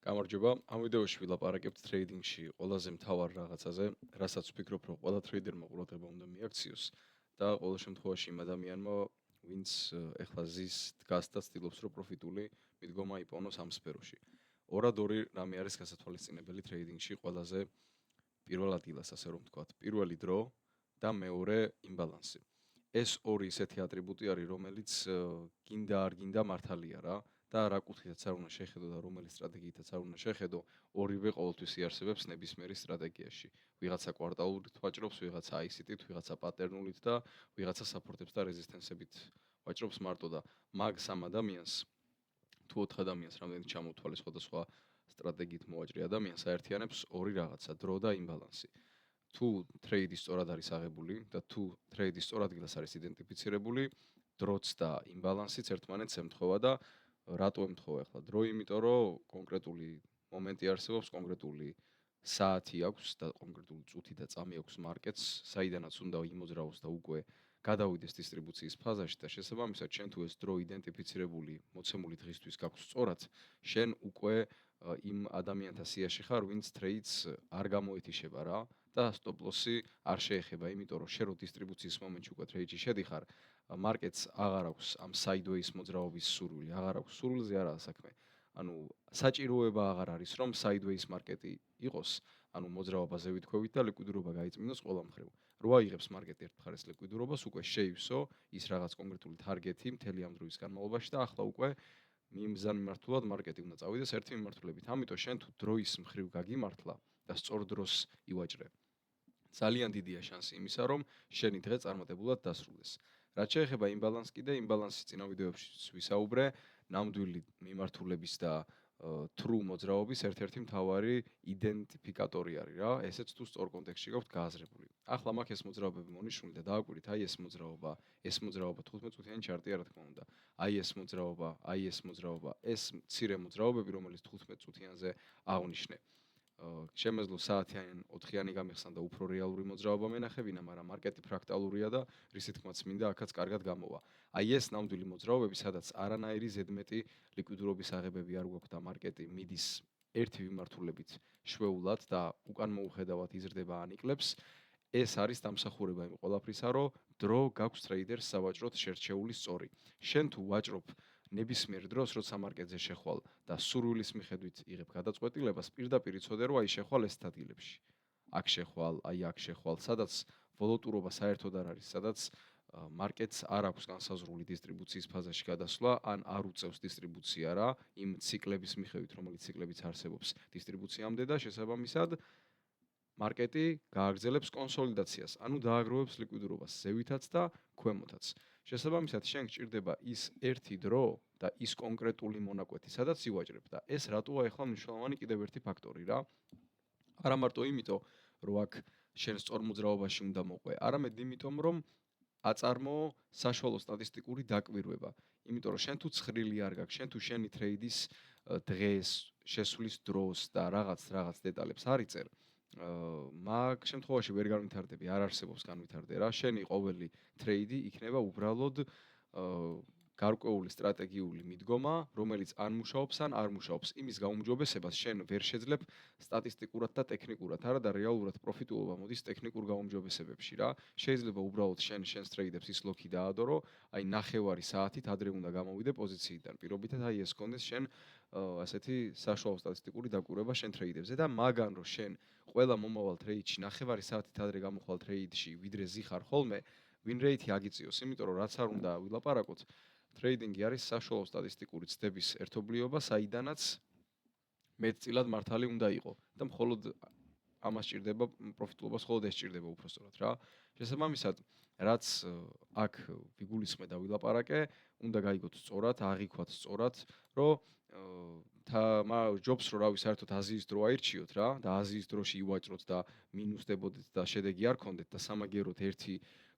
გამარჯობა. ამ ვიდეოში ვილაპარაკებთ ტრეიდინგში ყველაზე მთავარ რაღაცაზე, რასაც ვფიქრობ, რომ ყველა ტრეიდერმა ყურადღება უნდა მიაქციოს და ყოველ შემთხვევაში იმ ადამიანმა, ვინც ეხლა ზის დგას და ცდილობს, რომ პროფიტული მიდგომა იპოვნოს ამ სფეროში. ორი რამე არის გასათვალისწინებელი ტრეიდინგში ყველაზე პირველ ადგილას, ასე რომ ვთქვათ. პირველი დრო და მეორე იმბალანსი. ეს ორი ისეთი ატრიბუტი არის, რომელიც გინდა არ გინდა მართალია რა. და რა კუთხითაც არ უნდა შეხედო და რომელი სტრატეგიითაც არ უნდა შეხედო, ორივე ყოველთვის იარსებებს ნებისმიერი სტრატეგიაში. ვიღაცა კვარტალურით ვაჭრობს, ვიღაცა ICT-ით, ვიღაცა პატერნულით და ვიღაცა საპორტებს და რეზისტენსებით ვაჭრობს მარტო და მაგ სამ ადამიანს თუ 4 ადამიანს რამდენიც ჩამოთვალე სხვადასხვა სტრატეგიით მოვაჭრე ადამიანს აერთიანებს ორი რაღაცა, დრო და იმბალანსი. თუ ტრეიდი სწორად არის აღებული და თუ ტრეიდი სწორ ადგილას არის იდენტიფიცირებული, დროც და იმბალანსიც ერთმანეთს ემთხვევა და რატო ემთხვევა ახლა დრო, იმიტომ რომ კონკრეტული მომენტი არსებობს, კონკრეტული საათი აქვს და კონკრეტული წუთი და წამი აქვს მარკეტს, საიდანაც უნდა იმოძრავოს და უკვე გადავიდეს დისტრიბუციის ფაზაში და შესაბამისად შენ თუ ეს დრო იდენტიფიცირებული მოცემული დღისთვის გაქვს სწორად, შენ უკვე იმ ადამიანთა სიაში ხარ, ვინც ტრეიდს არ გამოეთიშება რა და სტოპ ლოსი არ შეეხება, იმიტომ რომ შენ რო დისტრიბუციის მომენტში უკვე ტრეიდში შედიხარ, მარკეტს აღარ აქვს ამ საიდვეის მოძრაობის სურვილი, აღარ აქვს სურვილზე არაა საქმე. ანუ საჭიროება აღარ არის, რომ საიდვეის მარკეტი იყოს, ანუ მოძრაობა ზევითქვევით და ლიკვიდურობა გაიწმინოს ყველა მხრივ. რო აიღებს მარკეტი ერთ მხარეს ლიკვიდურობას, უკვე შეივსო ის რაღაც კონკრეტული თარგეტი მთელი ამ დროის განმავლობაში და ახლა უკვე მიმზან მიმართულად მარკეტი უნდა წავიდეს ერთი მიმართულებით. ამიტომ შენ თუ დროის მხრივ გაგიმართლა და სწორ დროს ივაჭრე, ძალიან დიდია შანსი იმისა, რომ შენი დღე წარმატებულად დასრულდეს. რაც შეეხება იმბალანსს კიდე, იმბალანსის წინა ვიდეოებში ვისაუბრე, ნამდვილი მიმართულების და true მოძრაობის ერთ-ერთი მთავარი იდენტიფიკატორი არის რა, ესეც თუ სწორ კონტექსტში გაქვთ გააზრებული. ახლა მაგ ეს მოძრაობები მონიშნული და დააკვირით, აი ეს მოძრაობა 15 წუთიანი ჩარტია რა თქმა უნდა. აი ეს მოძრაობა, ეს მცირე მოძრაობები, რომელიც 15 წუთიანზე აღნიშნე. შემეძლო საათიანი 4-იანი გამიხსნა და უფრო რეალური მოძრაობა მენახებინა, მაგრამ მარკეტი ფრაქტალურია და რისი თქმაც მინდა აქაც კარგად გამოვა. აი ეს ნამდვილი მოძრაობები, სადაც არანაირი ზედმეტი ლიკვიდურობის აღებები არ გვაქვს და მარკეტი მიდის ერთი მიმართულებით შვეულად და უკან მოუხედავად იზრდება ან იკლებს, ეს არის დამსახურება იმ ყველაფრისა, რომ დრო გაქვს ტრეიდერს სავაჭროდ შერჩეული სწორი. შენ თუ ვაჭრობ ნებისმიერ დროს, როცა მარკეტზე შეხვალ და სურვილის მიხედვით იღებ გადაწყვეტილებას, პირდაპირ იცოდე, რომ აი შეხვალ ეს ადგილებში. აქ შეხვალ, აი აქ შეხვალ, სადაც ვოლოტურობა საერთოდ არ არის, სადაც მარკეტს არ აქვს განსაზღვრული დისტრიბუციის ფაზაში გადასვლა, ან არ უწევს დისტრიბუცია რა, იმ ციკლების მიხედვით, რომელიც ციკლებიც არსებობს დისტრიბუციამდე და შესაბამისად მარკეტი გააგრძელებს კონსოლიდაციას, ანუ დააგროვებს ლიკვიდურობას ზევითაც და ქვემოთაც. შესაბამისად, შენ გჭირდება ის ერთი დრო და ის კონკრეტული მონაკვეთი, სადაც ივაჭრებ და ეს რატოა ახლა მნიშვნელოვანი კიდევ ერთი ფაქტორი რა. არა მარტო იმიტომ, რომ აქ შენ სწორ მოძრაობაში უნდა მოყვე, არამედ იმიტომ, რომ აწარმოო საშუალო სტატისტიკური დაკვირვება. იმიტომ რომ შენ თუ ცხრილი არ გაქვს, შენ თუ შენი ტრეიდის დღეს, შესვლის დროს და რაღაც დეტალებს არ იწერ, მაგ შემთხვევაში ვერ განვითარდები, არ არსებობს განვითარდე რა. შენი ყოველი ტრეიდი იქნება უბრალოდ გარკვეული სტრატეგიული მიდგომა, რომელიც ან მუშაობს, ან არ მუშაობს. იმის გაუმჯობესებას შენ ვერ შეძლებ სტატისტიკურად და ტექნიკურად, არა და რეალურად პროფიტულობა მოდის ტექნიკურ გაუმჯობესებებში რა. შეიძლება უბრალოდ შენს ტრეიდებს ის ლოქი დაადო, აი ნახევარი საათით ადრე უნდა გამოვიდე პოზიციიდან. პირობითად აი ეს კონდეს შენ ასეთი საშუალო სტატისტიკური დაკვირვება შენ ტრეიდებზე და მაგან რომ შენ ყველა მომავალ ტრეიდში ნახევარი საათით ადრე გამოხვალ ტრეიდში, ვიდრე ზიხარ ხოლმე, win rate-ი აგიწიოს, იმიტომ რომ რაც არ უნდა ვილაპარაკოთ, ტრეიდინგი არის საშუალო სტატისტიკური ცდების ერთობლიობა, საიდანაც მეტწილად მართალი უნდა იყო და მხოლოდ ამას სჭირდება პროფიტულობას, მხოლოდ ეს სჭირდება უпростоრად რა. შესაბამისად, რაც აქ ვიგულისხმე და ვილაპარაკე, უნდა გაიგოთ სწორად, აღიქვათ სწორად, რომ ჯობს რომ რავი საერთოდ აზიის დრო აირჩიოთ რა და აზიის დროში ივაჭროთ და მინუსდებოდეთ და შედეგი არ გქონდეთ და სამაგიეროდ ერთი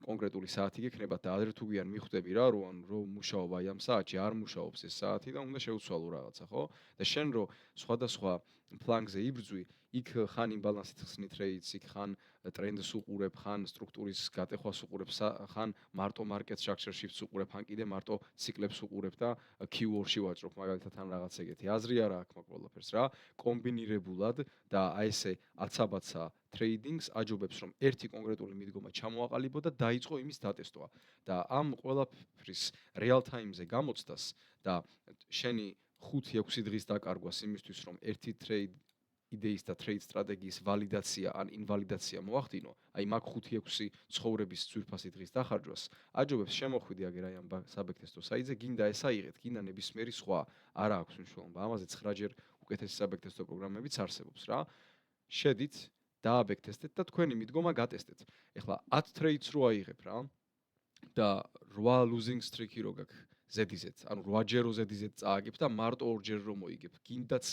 კონკრეტული საათი გექნებათ და ადრე თუ გიან მიხვდები რა რომ მუშაობა აი ამ საათში არ მუშაობს ეს საათი და უნდა შეუცვალო რაღაცა ხო და შენ რო სხვადასხვა ფლანგზე იბრძვი იქ ხან იმბალანსით ხსნი ტრეიდს იქ ხან ტრენდს უყურებ ხან სტრუქტურის გატეხვას უყურებ ხან მარტო მარკეტ სტრაქჩერ შიფტს უყურებ ხან კიდე მარტო ციკლებს უყურებ და Q4-ში ვაჭრობ მაგალითად ან რაღაც ეგეთი აზრი არა აქვს მაგ ყველაფერს რა. კომბინირებულად და აი ესე აცაბაცა ტრეიდინგს აჯობებს რომ ერთი კონკრეტული მიდგომა ჩამოაყალიბო და დაიწყო იმის დატესტვა. და ამ ყველაფრის real time-ზე გამოცდას და შენი 5-6 დღის დაკარგვას იმისთვის რომ ერთი ტრეიდ იდეის და ტრეიდ სტრატეგიის ვალიდაცია ან ინვალიდაცია მოახდინო, აი მაგ 5-6 ცხოვრების ძვირფასი დღის დახარჯვას, აჯობებს შემოხვიდი აგერ აი ამ საბექტესტო საიტზე, გინდა ეს აიღეთ, გინდა ნებისმიერი სხვა, არა აქვს მნიშვნელობა. ამაზე 9-ჯერ უკეთესი საბექტესტო პროგრამებიც არსებობს რა. შედით, დააბექტესტეთ და თქვენი მიდგომა გატესტეთ. ეხლა 10 ტრეიდს რო აიღებ რა და 8 losing streak-ი რო გაქვს ზედიზედ, ანუ 8-ჯერ რო ზედიზედ წააგებ და მარტო 2-ჯერ რო მოიგებ, გინდაც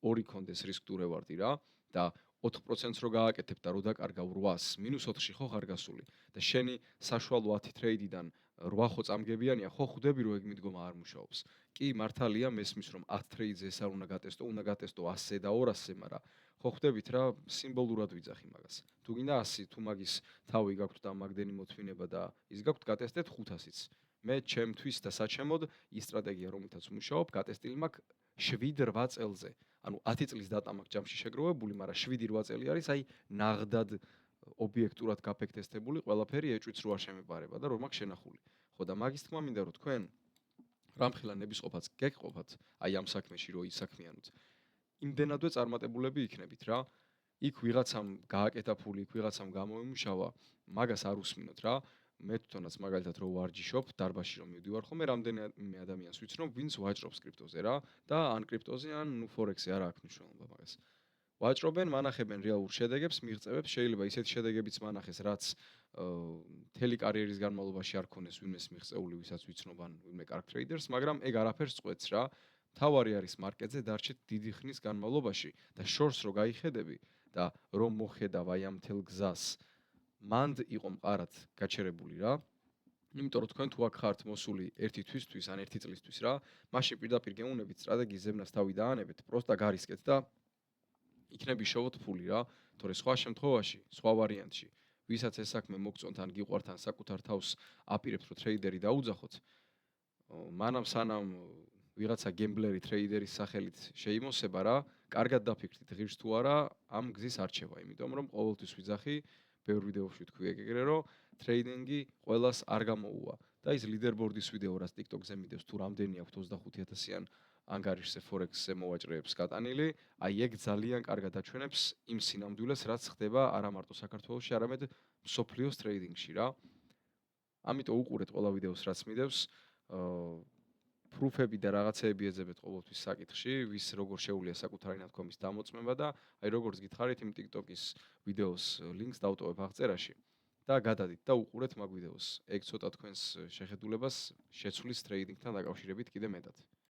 2 კონდეს რისკტურე ვარდი რა და 4%-ს რო გააკეთებ და რო დაკარგავ 800-ს, -4-ში ხო ხარ გასული და შენი საშუალო 10 ტრეიდიდან 8 ხო წამგებიანია, ხო ხვდები რომ ეგ მიდგომა არ მუშაობს. კი, მართალია მესმის რომ 10 ტრეიდზე ეს არ უნდა გატესტო, უნდა გატესტო 100-ზე და 200-ზე, მაგრამ ხო ხვდებით რა, სიმბოლურად ვიძახი მაგას. თუ გინდა 100, თუ მაგის თავი გაქვთ და მაგდენი მოთმინება და ის გაქვთ, გატესტეთ 500-იც. მე ჩემთვის და საჩემოდ ის სტრატეგია რომლითაც ვმუშაობ, გატესტილი მაქვს 7-8 წელზე. ანუ 10 წლის დატა მაქვს ჯამში შეგროვებული, მაგრამ 7-8 წელი არის აი ნაღდად ობიექტურად გაფექტესტებული ყველაფერი ეჭვიც რო არ შემეპარება და რომ მაქვს შენახული. ხო და მაგის თქმა მინდა რომ თქვენ რამხელა ნებისყოფაც გეგყოფათ აი ამ საქმეში რო ისაქმიანოთ. იმდენადვე წარმატებულები იქნებით რა. იქ ვიღაცამ გააკეთა ფული, იქ ვიღაცამ გამოიმუშავა, მაგას არ უსმინოთ რა. მე თვითონაც მაგალითად რო ვარჯიშობ, დარბაზში რომ მივდივარ ხოლმე, რამდენიმე ადამიანს ვიცნობ, ვინც ვაჭრობს კრიპტოზე რა და ან კრიპტოზე, ან ფორექსზე არა აქვს მნიშვნელობა მაგას. ვაჭრობენ, მანახებენ რეალურ შედეგებს, მიღწევებს, შეიძლება ისეთი შედეგებიც მანახეს, რაც მთელი კარიერის განმავლობაში არ ქონეს ვინმეს მიღწეული, ვისაც ვიცნობ ან ვინმე კარგ ტრეიდერს, მაგრამ ეგ არაფერს წყვეტს რა. თავარი არის მარკეტზე დარჩეთ დიდი ხნის განმავლობაში და შორს რო გაიხედები და რომ მოხედავ აი ამ მთელ გზას მანდ იყო მყარად გაჩერებული რა. იმიტომ რომ თქვენ თუ აქ ხართ მოსული ერთი თვისთვის ან ერთი წლისთვის რა, მაშინ პირდაპირ გეუნებით სტრატეგიის ზებნას თავი დაანებეთ, პროსტა გარისკეთ და იქნები შოვოთ ფული რა. თორე სხვა შემთხვევაში, სხვა ვარიანტში, ვისაც ეს საქმე მოგწონთ ან გიყვართ ან საკუთარ თავს აპირებთ რომ ტრეიდერი დაუძახოთ, მანამ სანამ ვიღაცა გემბლერი ტრეიდერის სახელით შეიმოსება რა, კარგად დაფიქრდით ღირს თუ არა ამ გზის არჩევა, იმიტომ რომ ყოველთვის ვიძახი ბევრ ვიდეოში ვთქვი ეგრე რომ ტრეიდინგი ყველას არ გამოუვა და ის ლიდერბორდის ვიდეო რაც TikTok-ზე მიდევს თუ რამდენი აქვს 25,000-იან ანგარიშზე ფორექსზე მოვაჭრეებს გატანილი, აი ეგ ძალიან კარგად აჩვენებს იმ სინამდვილეს რაც ხდება არა მარტო საქართველოში, არამედ მსოფლიოს ტრეიდინგში რა. ამიტომ უყურეთ ყველა ვიდეოს რაც მიდევს, პრუფები და რაღაცეები ეძებეთ ყოველთვის საკითხში, ვის როგორ შეუძლია საკუთარი ნათქვამის დამოწმება და აი როგორც გითხარით იმ TikTok-ის ვიდეოს ლინკს დავტოვებ აღწერაში და გადადით და უყურეთ მაგ ვიდეოს. ეგ ცოტა თქვენს შეხედულებას შეცვლის ტრეიდინგთან დაკავშირებით კიდე მეტად.